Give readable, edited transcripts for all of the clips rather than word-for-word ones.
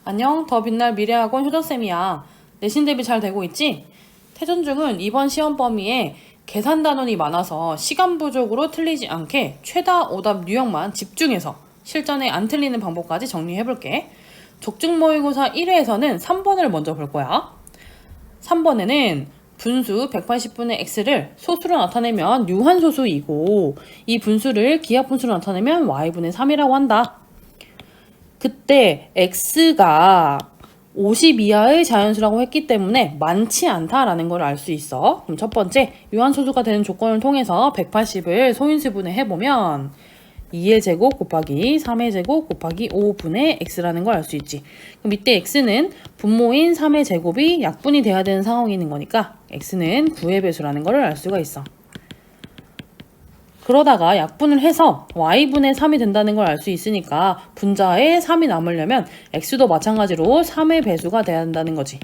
안녕, 더 빛날 미래학원 효정쌤이야. 내신 대비 잘 되고 있지? 태전중은 이번 시험 범위에 계산 단원이 많아서 시간 부족으로 틀리지 않게 최다 오답 유형만 집중해서 실전에 안 틀리는 방법까지 정리해볼게. 족중 모의고사 1회에서는 3번을 먼저 볼 거야. 3번에는 분수 180분의 x를 소수로 나타내면 유한소수이고 이 분수를 기하분수로 나타내면 y분의 3이라고 한다. 그때 x가 50 이하의 자연수라고 했기 때문에 많지 않다라는 걸 알 수 있어. 그럼 첫 번째, 유한소수가 되는 조건을 통해서 180을 소인수분해 해보면 2의 제곱 곱하기 3의 제곱 곱하기 5분의 x라는 걸 알 수 있지. 그럼 이때 x는 분모인 3의 제곱이 약분이 돼야 되는 상황이 있는 거니까 x는 9의 배수라는 걸 알 수가 있어. 그러다가 약분을 해서 y분의 3이 된다는 걸 알 수 있으니까 분자에 3이 남으려면 x도 마찬가지로 3의 배수가 돼야 한다는 거지.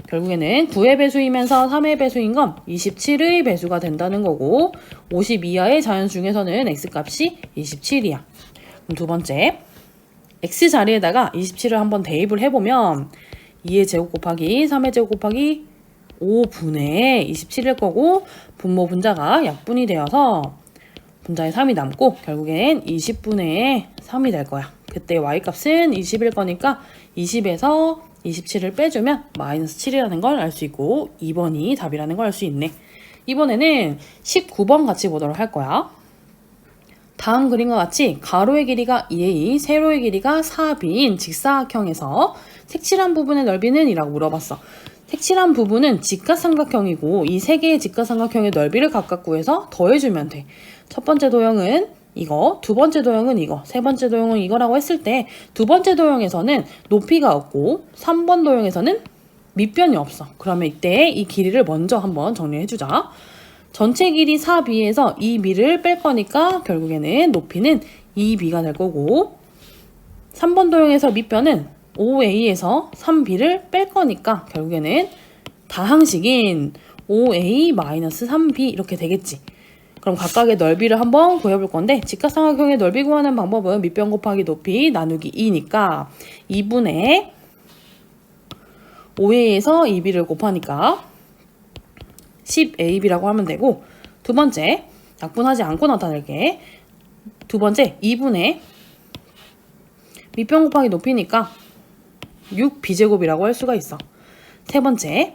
결국에는 9의 배수이면서 3의 배수인 건 27의 배수가 된다는 거고 50 이하의 자연수 중에서는 x값이 27이야. 그럼 두 번째, x 자리에다가 27을 한번 대입을 해보면 2의 제곱 곱하기 3의 제곱 곱하기 5분의 27일 거고 분모 분자가 약분이 되어서 분자에 3이 남고 결국엔 20분의 3이 될 거야. 그때 y값은 20일 거니까 20에서 27을 빼주면 마이너스 7이라는 걸 알 수 있고 2번이 답이라는 걸 알 수 있네. 이번에는 19번 같이 보도록 할 거야. 다음 그림과 같이 가로의 길이가 2a, 세로의 길이가 4b인 직사각형에서 색칠한 부분의 넓이는? 이라고 물어봤어. 색칠한 부분은 직각삼각형이고 이 세 개의 직각삼각형의 넓이를 각각 구해서 더해주면 돼. 첫 번째 도형은 이거, 두 번째 도형은 이거, 세 번째 도형은 이거라고 했을 때 두 번째 도형에서는 높이가 없고 3번 도형에서는 밑변이 없어. 그러면 이때 이 길이를 먼저 한번 정리해주자. 전체 길이 4b에서 이 b를 뺄 거니까 결국에는 높이는 2b가 될 거고 3번 도형에서 밑변은 5a에서 3b를 뺄 거니까 결국에는 다항식인 5a-3b 이렇게 되겠지. 그럼 각각의 넓이를 한번 구해볼 건데 직각삼각형의 넓이 구하는 방법은 밑변 곱하기 높이 나누기 2니까 2분의 5a에서 2b를 곱하니까 10ab라고 하면 되고 두 번째, 약분하지 않고 나타낼게. 두 번째, 2분의 밑변 곱하기 높이니까 6b제곱이라고 할 수가 있어. 세 번째,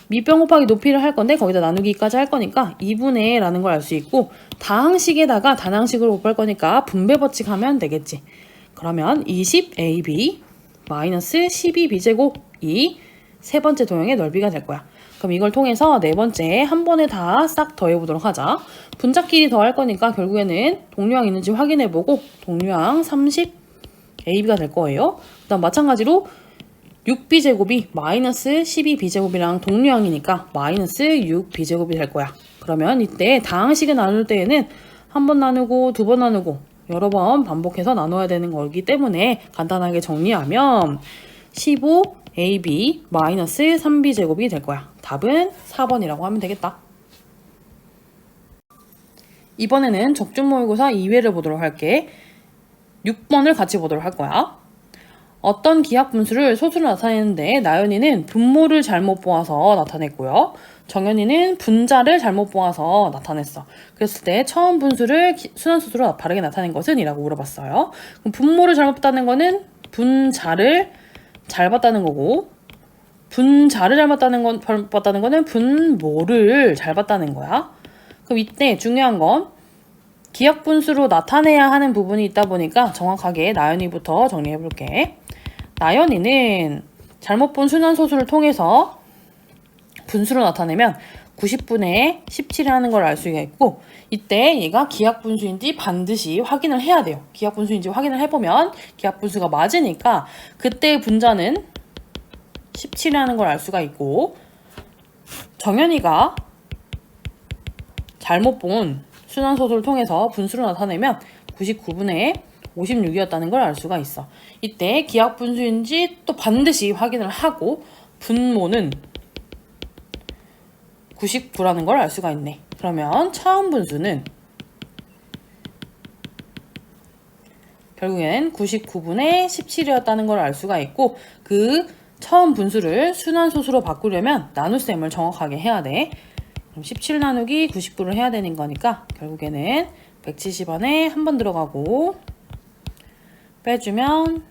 밑변 곱하기 높이를 할 건데 거기다 나누기까지 할 거니까 2분의 라는 걸 알 수 있고 다항식에다가 단항식을 곱할 거니까 분배 법칙하면 되겠지. 그러면 20ab 마이너스 12b제곱이 세 번째 도형의 넓이가 될 거야. 그럼 이걸 통해서 네 번째 한 번에 다 싹 더해보도록 하자. 분자끼리 더할 거니까 결국에는 동류항 있는지 확인해보고 동류항 30ab가 될 거예요. 그 다음 마찬가지로 6b제곱이 마이너스 12b제곱이랑 동류항이니까 마이너스 6b제곱이 될 거야. 그러면 이때 다항식을 나눌 때에는 한 번 나누고 두 번 나누고 여러 번 반복해서 나눠야 되는 거기 때문에 간단하게 정리하면 15ab 마이너스 3b제곱이 될 거야. 답은 4번이라고 하면 되겠다. 이번에는 적중모의고사 2회를 보도록 할게. 6번을 같이 보도록 할 거야. 어떤 기하분수를 소수로 나타내는데 나연이는 분모를 잘못 보아서 나타냈고요. 정연이는 분자를 잘못 보아서 나타냈어. 그랬을 때 처음 분수를 순환소수로 바르게 나타낸 것은? 이라고 물어봤어요. 그럼 분모를 잘못 봤다는 거는 분자를 잘 봤다는 거고 분자를 잘 봤다는 거는 분모를 잘 봤다는 거야. 그럼 이때 중요한 건 기하분수로 나타내야 하는 부분이 있다 보니까 정확하게 나연이부터 정리해 볼게. 나연이는 잘못 본 순환소수를 통해서 분수로 나타내면 90분의 17이라는 걸 알 수가 있고 이때 얘가 기하분수인지 반드시 확인을 해야 돼요. 기하분수인지 확인을 해보면 기하분수가 맞으니까 그때 분자는 17이라는 걸 알 수가 있고 정연이가 잘못 본 순환소수를 통해서 분수로 나타내면 99분의 56이었다는 걸 알 수가 있어. 이때 기하분수인지 또 반드시 확인을 하고 분모는 99라는 걸 알 수가 있네. 그러면 처음 분수는 결국엔 99분의 17이었다는 걸 알 수가 있고 그 처음 분수를 순환소수로 바꾸려면 나눗셈을 정확하게 해야 돼. 그럼 17 나누기 99를 해야 되는 거니까 결국에는 170안에 한 번 들어가고 빼주면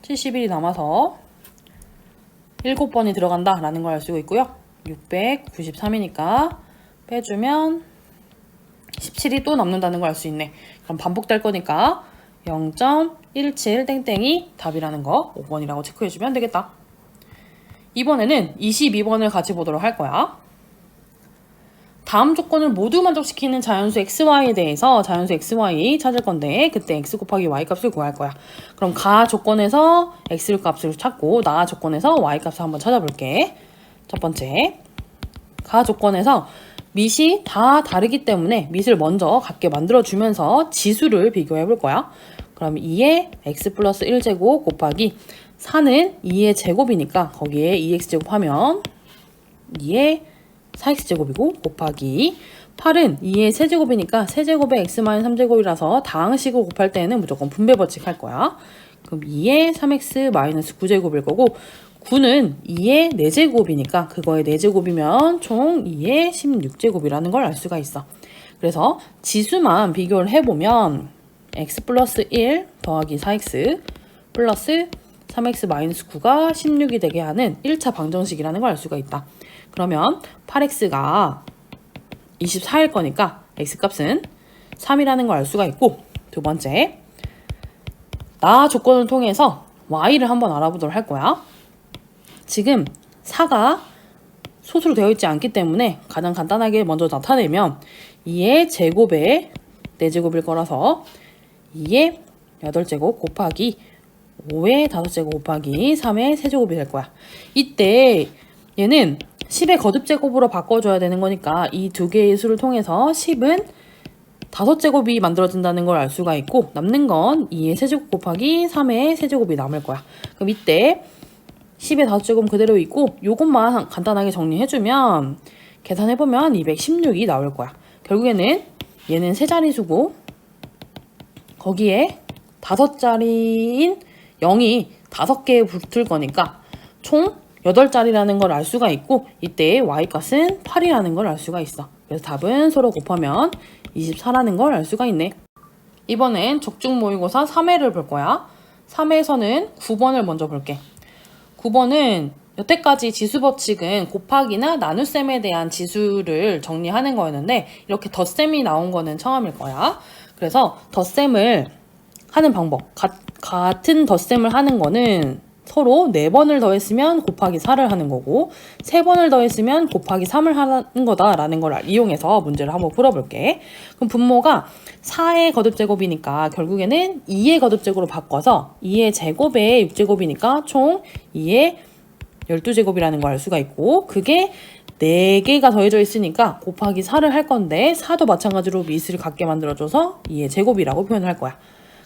71이 남아서 7번이 들어간다 라는 걸 알 수 있고요. 693이니까 빼주면 17이 또 남는다는 걸 알 수 있네. 그럼 반복될 거니까 0.17 땡땡이 답이라는 거 5번이라고 체크해주면 되겠다. 이번에는 22번을 같이 보도록 할 거야. 다음 조건을 모두 만족시키는 자연수 xy에 대해서 자연수 xy 찾을 건데 그때 x 곱하기 y 값을 구할 거야. 그럼 가 조건에서 x 값을 찾고 나 조건에서 y 값을 한번 찾아볼게. 첫 번째, 가 조건에서 밑이 다 다르기 때문에 밑을 먼저 같게 만들어주면서 지수를 비교해 볼 거야. 그럼 2의 x 플러스 1제곱 곱하기 4는 2의 제곱이니까 거기에 2x제곱 하면 2의 4x제곱이고 곱하기 8은 2의 세제곱이니까 세제곱에 x-3제곱이라서 다항식을 곱할 때는 무조건 분배 법칙 할 거야. 그럼 2의 3x-9제곱일 거고 9는 2의 4제곱이니까 그거의 4제곱이면 총 2의 16제곱이라는 걸 알 수가 있어. 그래서 지수만 비교를 해보면 x 플러스 1 더하기 4x 플러스 3x-9가 16이 되게 하는 1차 방정식이라는 걸 알 수가 있다. 그러면 8x가 24일 거니까 x값은 3이라는 걸 알 수가 있고 두 번째, 나 조건을 통해서 y를 한번 알아보도록 할 거야. 지금 4가 소수로 되어 있지 않기 때문에 가장 간단하게 먼저 나타내면 2의 제곱에 4제곱일 거라서 2의 8제곱 곱하기 5의 5제곱 곱하기 3의 세제곱이 될 거야. 이때 얘는 10의 거듭제곱으로 바꿔줘야 되는 거니까 이 두 개의 수를 통해서 10은 5제곱이 만들어진다는 걸 알 수가 있고 남는 건 2의 세제곱 곱하기 3의 세제곱이 남을 거야. 그럼 이때 10의 5제곱은 그대로 있고 요것만 간단하게 정리해주면 계산해보면 216이 나올 거야. 결국에는 얘는 세 자리수고 거기에 5자리인 0이 5개 붙을 거니까 총 8자리라는 걸 알 수가 있고 이때 y값은 8이라는 걸 알 수가 있어. 그래서 답은 서로 곱하면 24라는 걸 알 수가 있네. 이번엔 적중 모의고사 3회를 볼 거야. 3회에서는 9번을 먼저 볼게. 9번은 여태까지 지수 법칙은 곱하기나 나눗셈에 대한 지수를 정리하는 거였는데 이렇게 덧셈이 나온 거는 처음일 거야. 그래서 덧셈을 하는 방법, 같은 덧셈을 하는 거는 서로 4번을 더했으면 곱하기 4를 하는 거고 3번을 더했으면 곱하기 3을 하는 거다라는 걸 이용해서 문제를 한번 풀어볼게. 그럼 분모가 4의 거듭제곱이니까 결국에는 2의 거듭제곱으로 바꿔서 2의 제곱에 6제곱이니까 총 2의 12제곱이라는 걸 알 수가 있고 그게 4개가 더해져 있으니까 곱하기 4를 할 건데 4도 마찬가지로 밑을 같게 만들어줘서 2의 제곱이라고 표현을 할 거야.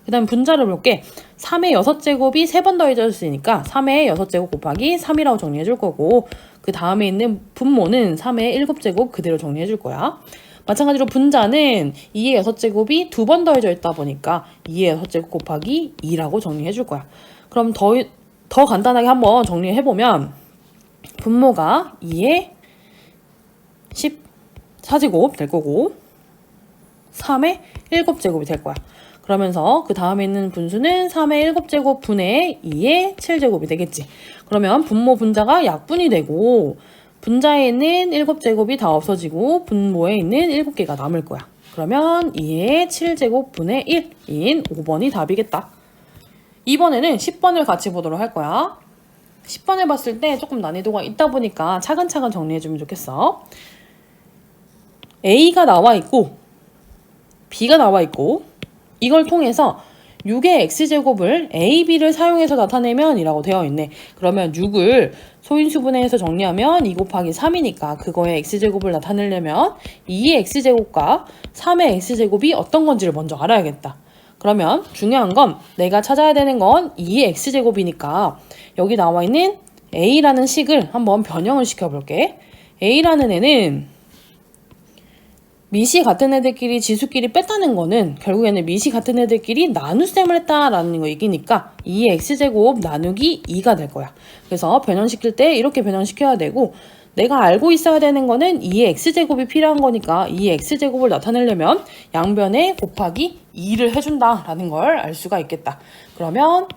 그 다음 분자를 볼게. 3의 6제곱이 3번 더해져 있으니까 3의 6제곱 곱하기 3이라고 정리해 줄 거고 그 다음에 있는 분모는 3의 7제곱 그대로 정리해 줄 거야. 마찬가지로 분자는 2의 6제곱이 2번 더해져 있다 보니까 2의 6제곱 곱하기 2라고 정리해 줄 거야. 그럼 더 간단하게 한번 정리해 보면 분모가 2의 14제곱 될 거고 3의 7제곱이 될 거야. 그러면서 그 다음에 있는 분수는 3의 7제곱 분의 2의 7제곱이 되겠지. 그러면 분모 분자가 약분이 되고 분자에 있는 7제곱이 다 없어지고 분모에 있는 7개가 남을 거야. 그러면 2의 7제곱 분의 1인 5번이 답이겠다. 이번에는 10번을 같이 보도록 할 거야. 10번을 봤을 때 조금 난이도가 있다 보니까 차근차근 정리해주면 좋겠어. A가 나와 있고 B가 나와 있고 이걸 통해서 6의 x제곱을 a, b를 사용해서 나타내면 이라고 되어 있네. 그러면 6을 소인수분해해서 정리하면 2 곱하기 3이니까 그거의 x제곱을 나타내려면 2의 x제곱과 3의 x제곱이 어떤 건지를 먼저 알아야겠다. 그러면 중요한 건 내가 찾아야 되는 건 2의 x제곱이니까 여기 나와 있는 a라는 식을 한번 변형을 시켜볼게. a라는 애는 밑이 같은 애들끼리 지수끼리 뺐다는 거는 결국에는 밑이 같은 애들끼리 나눗셈을 했다라는 거 얘기니까 2x제곱 나누기 2가 될 거야. 그래서 변형시킬 때 이렇게 변형시켜야 되고 내가 알고 있어야 되는 거는 2x제곱이 필요한 거니까 2x제곱을 나타내려면 양변에 곱하기 2를 해준다라는 걸 알 수가 있겠다. 그러면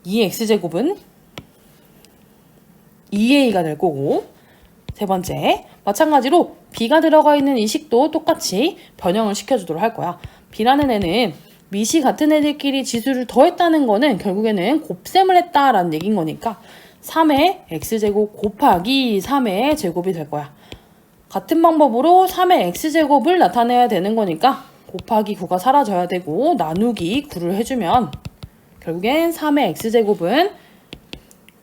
2x제곱은 2a가 될 거고 세 번째, 마찬가지로 b가 들어가 있는 이 식도 똑같이 변형을 시켜주도록 할 거야. b라는 애는 밑이 같은 애들끼리 지수를 더했다는 거는 결국에는 곱셈을 했다라는 얘기인 거니까 3의 x제곱 곱하기 3의 제곱이 될 거야. 같은 방법으로 3의 x제곱을 나타내야 되는 거니까 곱하기 9가 사라져야 되고 나누기 9를 해주면 결국엔 3의 x제곱은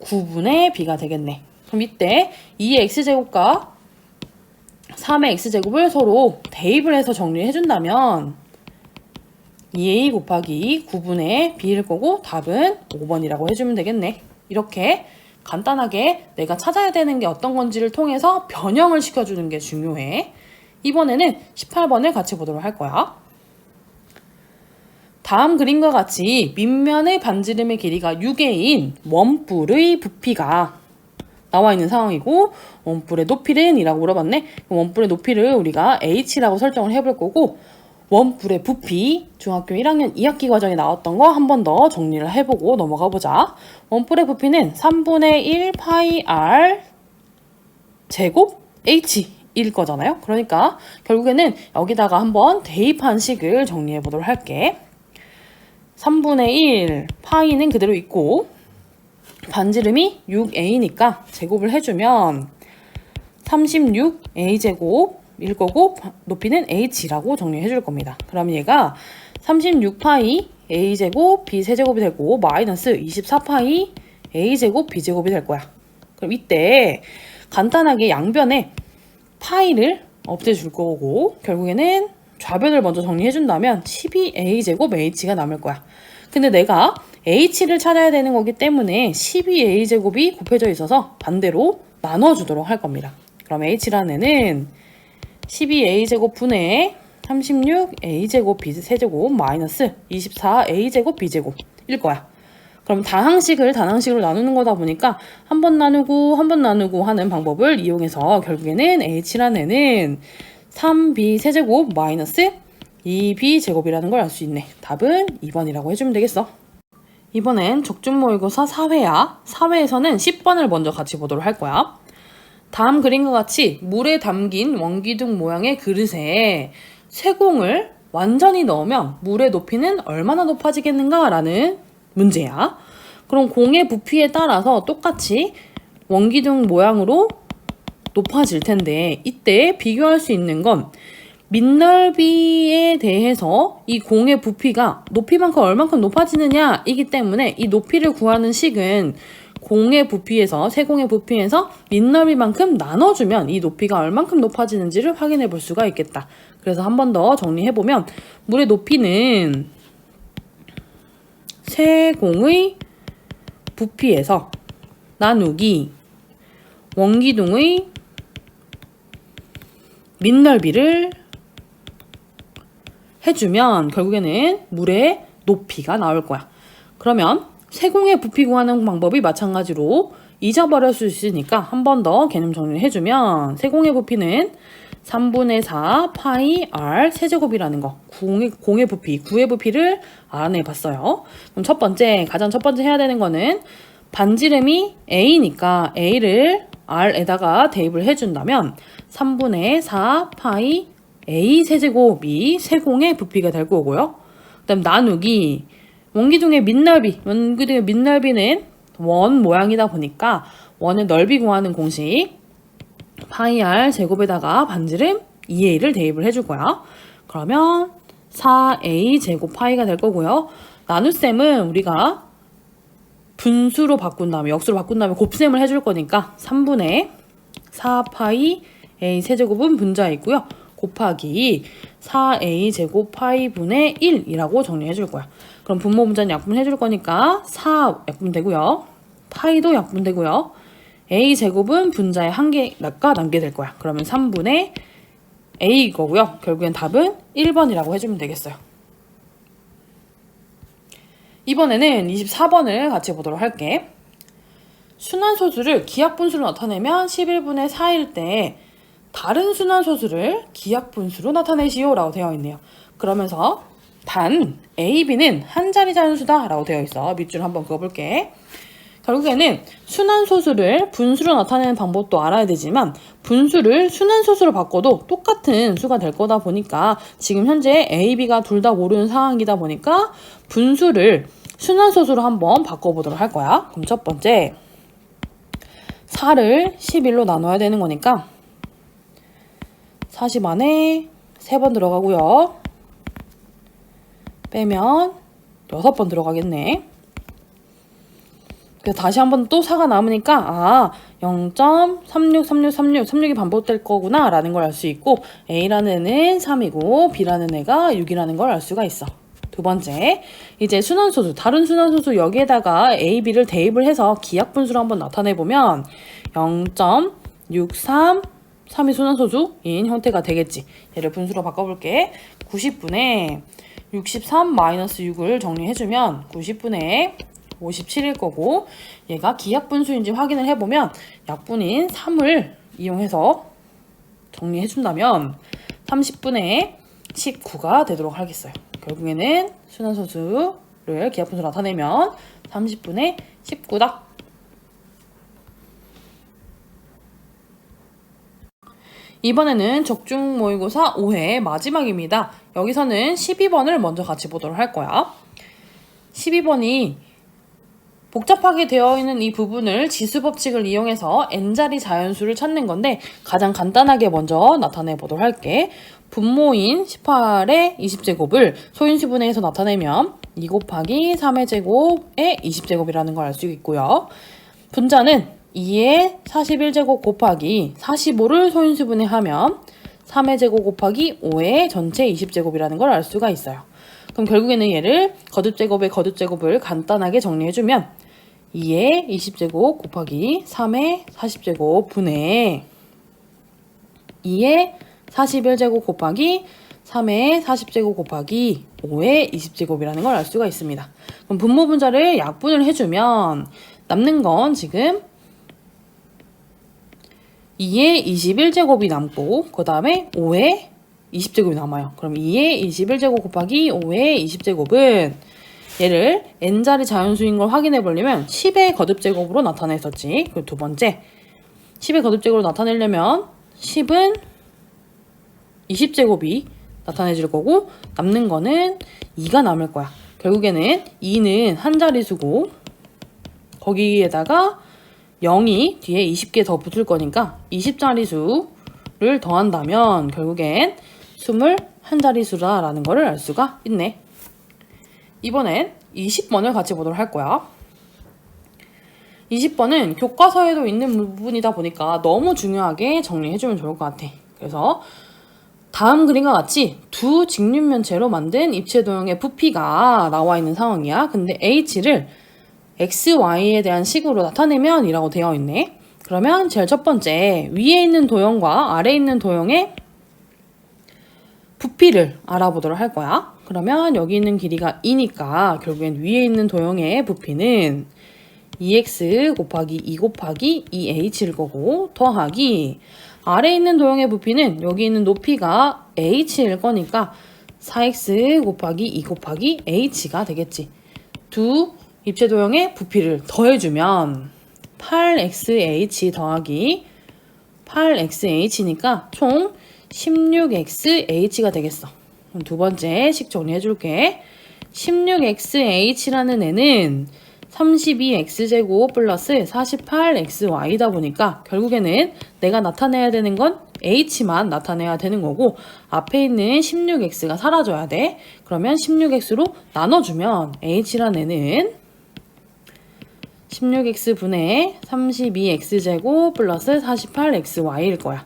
9분의 b가 되겠네. 그럼 이때 2의 x제곱과 3의 x제곱을 서로 대입을 해서 정리해준다면 2a 곱하기 9분의 b일 거고 답은 5번이라고 해주면 되겠네. 이렇게 간단하게 내가 찾아야 되는 게 어떤 건지를 통해서 변형을 시켜주는 게 중요해. 이번에는 18번을 같이 보도록 할 거야. 다음 그림과 같이 밑면의 반지름의 길이가 6a인 원뿔의 부피가 나와 있는 상황이고 원뿔의 높이는 이라고 물어봤네. 원뿔의 높이를 우리가 h라고 설정을 해볼 거고 원뿔의 부피 중학교 1학년 2학기 과정에 나왔던 거 한 번 더 정리를 해보고 넘어가 보자. 원뿔의 부피는 3분의 1 파이 r 제곱 h일 거잖아요. 그러니까 결국에는 여기다가 한번 대입한 식을 정리해 보도록 할게. 3분의 1 파이는 그대로 있고 반지름이 6a니까 제곱을 해주면 36a제곱 일 거고 높이는 h라고 정리해 줄 겁니다. 그러면 얘가 36파이 a제곱 b세제곱이 되고 마이너스 24파이 a제곱 b제곱이 될 거야. 그럼 이때 간단하게 양변에 파이를 없애줄 거고 결국에는 좌변을 먼저 정리해 준다면 12a제곱 h가 남을 거야. 근데 내가 h를 찾아야 되는 거기 때문에 12a제곱이 곱해져 있어서 반대로 나눠주도록 할 겁니다. 그럼 h라는 애는 12a제곱 분의 36a제곱 b세제곱 마이너스 24a제곱 b제곱일 거야. 그럼 단항식으로 나누는 거다 보니까 한 번 나누고 한 번 나누고 하는 방법을 이용해서 결국에는 h라는 애는 3b 세제곱 마이너스 2b 제곱이라는 걸 알 수 있네. 답은 2번이라고 해주면 되겠어. 이번엔 적중모의고사 4회야. 4회에서는 10번을 먼저 같이 보도록 할 거야. 다음 그림과 같이 물에 담긴 원기둥 모양의 그릇에 쇠공을 완전히 넣으면 물의 높이는 얼마나 높아지겠는가? 라는 문제야. 그럼 공의 부피에 따라서 똑같이 원기둥 모양으로 높아질 텐데 이때 비교할 수 있는 건 밑넓이에 대해서 이 공의 부피가 높이만큼 얼만큼 높아지느냐 이기 때문에 이 높이를 구하는 식은 공의 부피에서 세공의 부피에서 밑넓이만큼 나눠주면 이 높이가 얼만큼 높아지는지를 확인해 볼 수가 있겠다. 그래서 한 번 더 정리해 보면 물의 높이는 세공의 부피에서 나누기 원기둥의 밑넓이를 해주면 결국에는 물의 높이가 나올 거야. 그러면 세공의 부피 구하는 방법이 마찬가지로 잊어버릴 수 있으니까 한 번 더 개념 정리를 해주면 세공의 부피는 3분의 4 파이 r 세제곱이라는 거 공의 부피, 구의 부피를 알아내 봤어요. 그럼 가장 첫 번째 해야 되는 거는 반지름이 a니까 a를 r에다가 대입을 해준다면 3분의 4 파이 a 세제곱이 세공의 부피가 될 거고요. 그 다음 나누기 원기둥의 밑넓이는 원 모양이다 보니까 원의 넓이 구하는 공식 파이 r 제곱에다가 반지름 2a를 대입을 해줄 거야. 그러면 4a 제곱 파이가 될 거고요. 나눗셈은 우리가 분수로 바꾼 다음에 역수로 바꾼 다음에 곱셈을 해줄 거니까 3분의 4파이 a 세제곱은 분자에 있고요. 곱하기 4a 제곱 파이 분의 1이라고 정리해 줄 거야. 그럼 분모 분자는 약분 해줄 거니까 4 약분 되고요. 파이도 약분 되고요. a 제곱은 분자에 한 개가 남게 될 거야. 그러면 3분의 A일 거고요. 결국엔 답은 1번이라고 해주면 되겠어요. 이번에는 24번을 같이 보도록 할게. 순환소수를 기하분수로 나타내면 11분의 4일 때 다른 순환소수를 기하분수로 나타내시오 라고 되어 있네요. 그러면서 단 A, B는 한 자리 자연수다 라고 되어 있어. 밑줄 한번 그어볼게. 결국에는 순환소수를 분수로 나타내는 방법도 알아야 되지만 분수를 순환소수로 바꿔도 똑같은 수가 될 거다 보니까 지금 현재 A, B가 둘 다 모르는 상황이다 보니까 분수를 순환소수로 한번 바꿔보도록 할 거야. 그럼 첫 번째 4를 11로 나눠야 되는 거니까 40 안에 3번 들어가고요. 빼면 6번 들어가겠네. 그래서 다시 한번 또 4가 남으니까 0.363636이 반복될 거구나 라는 걸 알 수 있고 A라는 애는 3이고 B라는 애가 6이라는 걸 알 수가 있어. 두 번째, 이제 순환소수, 다른 순환소수 여기에다가 A, B를 대입을 해서 기하분수로 한번 나타내보면 0.63, 3이 순환소수인 형태가 되겠지. 얘를 분수로 바꿔볼게. 90분의 63-6을 정리해주면 90분의 57일 거고 얘가 기하분수인지 확인을 해보면 약분인 3을 이용해서 정리해준다면 30분의 19가 되도록 하겠어요. 결국에는 순환소수를 기하분수로 나타내면 30분의 19다. 이번에는 적중 모의고사 5회 마지막입니다. 여기서는 12번을 먼저 같이 보도록 할 거야. 12번이 복잡하게 되어 있는 이 부분을 지수법칙을 이용해서 n자리 자연수를 찾는 건데 가장 간단하게 먼저 나타내 보도록 할게. 분모인 18의 20제곱을 소인수분해해서 나타내면 2 곱하기 3의 제곱의 20제곱이라는 걸 알 수 있고요. 분자는 2의 41제곱 곱하기 45를 소인수분해하면 3의 제곱 곱하기 5의 전체 20제곱이라는 걸 알 수가 있어요. 그럼 결국에는 얘를 거듭제곱의 거듭제곱을 간단하게 정리해주면 2의 20제곱 곱하기 3의 40제곱 분의 2의 41제곱 곱하기 3의 40제곱 곱하기 5의 20제곱이라는 걸 알 수가 있습니다. 그럼 분모 분자를 약분을 해주면 남는 건 지금 2의 21제곱이 남고 그 다음에 5의 20제곱이 남아요. 그럼 2의 21제곱 곱하기 5의 20제곱은 얘를 n자리 자연수인 걸 확인해 보려면 10의 거듭제곱으로 나타냈었지. 그리고 두 번째 10의 거듭제곱으로 나타내려면 10은 20제곱이 나타내질 거고 남는 거는 2가 남을 거야. 결국에는 2는 한 자리수고 거기에다가 0이 뒤에 20개 더 붙을 거니까 20자리수를 더한다면 결국엔 21자리수라는 거를 알 수가 있네. 이번엔 20번을 같이 보도록 할 거야. 20번은 교과서에도 있는 부분이다 보니까 너무 중요하게 정리해주면 좋을 것 같아. 그래서 다음 그림과 같이 두 직립면체로 만든 입체도형의 부피가 나와 있는 상황이야. 근데 H를 X, Y에 대한 식으로 나타내면 이라고 되어 있네. 그러면 제일 첫 번째 위에 있는 도형과 아래에 있는 도형의 부피를 알아보도록 할 거야. 그러면 여기 있는 길이가 2니까 결국엔 위에 있는 도형의 부피는 2x 곱하기 2 곱하기 2h일 거고 더하기 아래에 있는 도형의 부피는 여기 있는 높이가 h일 거니까 4x 곱하기 2 곱하기 h가 되겠지. 두 입체 도형의 부피를 더해주면 8xh 더하기 8xh니까 총 16xh가 되겠어. 그럼 두 번째 식 정리해줄게. 16xh라는 애는 32x제곱 플러스 48xy다 보니까 결국에는 내가 나타내야 되는 건 h만 나타내야 되는 거고 앞에 있는 16x가 사라져야 돼. 그러면 16x로 나눠주면 h라는 애는 16x분의 32x제곱 플러스 48xy일 거야.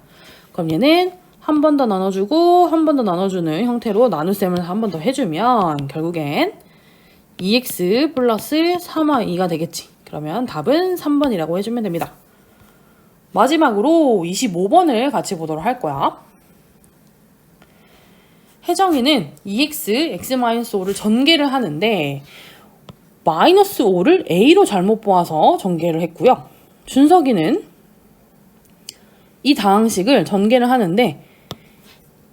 그럼 얘는 한 번 더 나눠주고 한 번 더 나눠주는 형태로 나눗셈을 한 번 더 해주면 결국엔 2x 플러스 3y가 되겠지. 그러면 답은 3번이라고 해주면 됩니다. 마지막으로 25번을 같이 보도록 할 거야. 혜정이는 EX, X-5를 전개를 하는데 마이너스 5를 A로 잘못 보아서 전개를 했고요. 준석이는 이 다항식을 전개를 하는데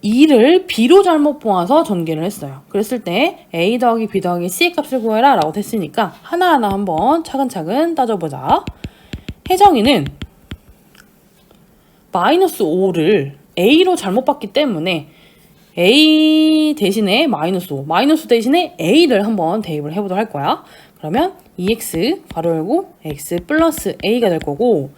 2를 B로 잘못 보아서 전개를 했어요. 그랬을 때 A 더하기 B 더하기 C의 값을 구해라 라고 했으니까 하나하나 한번 차근차근 따져보자. 혜정이는 마이너스 5를 A로 잘못 봤기 때문에 A 대신에 마이너스 5, 마이너스 대신에 A를 한번 대입을 해보도록 할 거야. 그러면 2x 괄호 열고 x 플러스 A가 될 거고,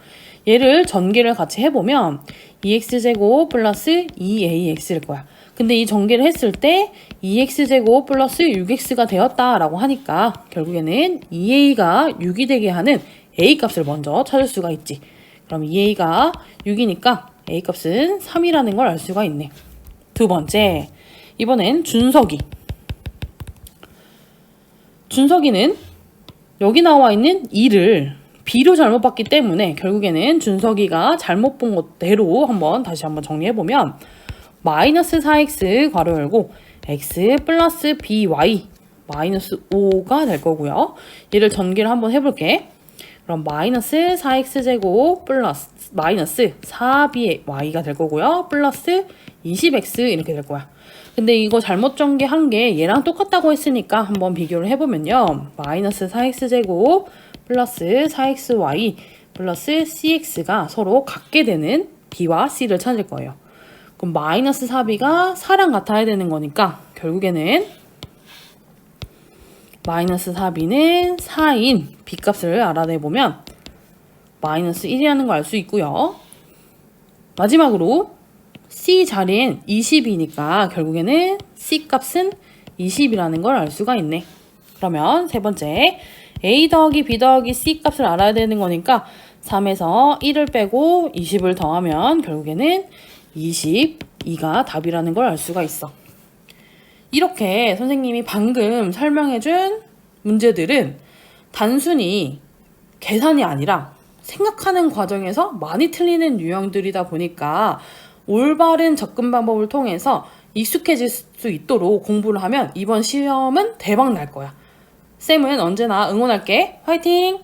얘를 전개를 같이 해보면 2x제곱 플러스 2ax일 거야. 근데 이 전개를 했을 때 2x제곱 플러스 6x가 되었다라고 하니까 결국에는 2a가 6이 되게 하는 a 값을 먼저 찾을 수가 있지. 그럼 2a가 6이니까 a 값은 3이라는 걸 알 수가 있네. 두 번째, 이번엔 준석이는 여기 나와 있는 2를 B로 잘못 봤기 때문에 결국에는 준석이가 잘못 본 것대로 다시 한번 정리해보면 마이너스 4x 괄호 열고 x 플러스 by 마이너스 5가 될 거고요. 얘를 전개를 한번 해볼게. 그럼 마이너스 4x제곱 플러스 마이너스 4by가 될 거고요. 플러스 20x 이렇게 될 거야. 근데 이거 잘못 전개한 게 얘랑 똑같다고 했으니까 한번 비교를 해보면요. 마이너스 4x제곱 플러스 4xy 플러스 cx가 서로 같게 되는 b와 c를 찾을 거예요. 그럼 마이너스 4b가 4랑 같아야 되는 거니까 결국에는 마이너스 4b는 4인 b값을 알아내보면 마이너스 1이라는 걸 알 수 있고요. 마지막으로 c 자리엔 20이니까 결국에는 c 값은 20이라는 걸 알 수가 있네. 그러면 세 번째, a 더하기 b 더하기 c 값을 알아야 되는 거니까 3에서 1을 빼고 20을 더하면 결국에는 22가 답이라는 걸 알 수가 있어. 이렇게 선생님이 방금 설명해준 문제들은 단순히 계산이 아니라 생각하는 과정에서 많이 틀리는 유형들이다 보니까 올바른 접근 방법을 통해서 익숙해질 수 있도록 공부를 하면 이번 시험은 대박 날 거야. 쌤은 언제나 응원할게. 화이팅!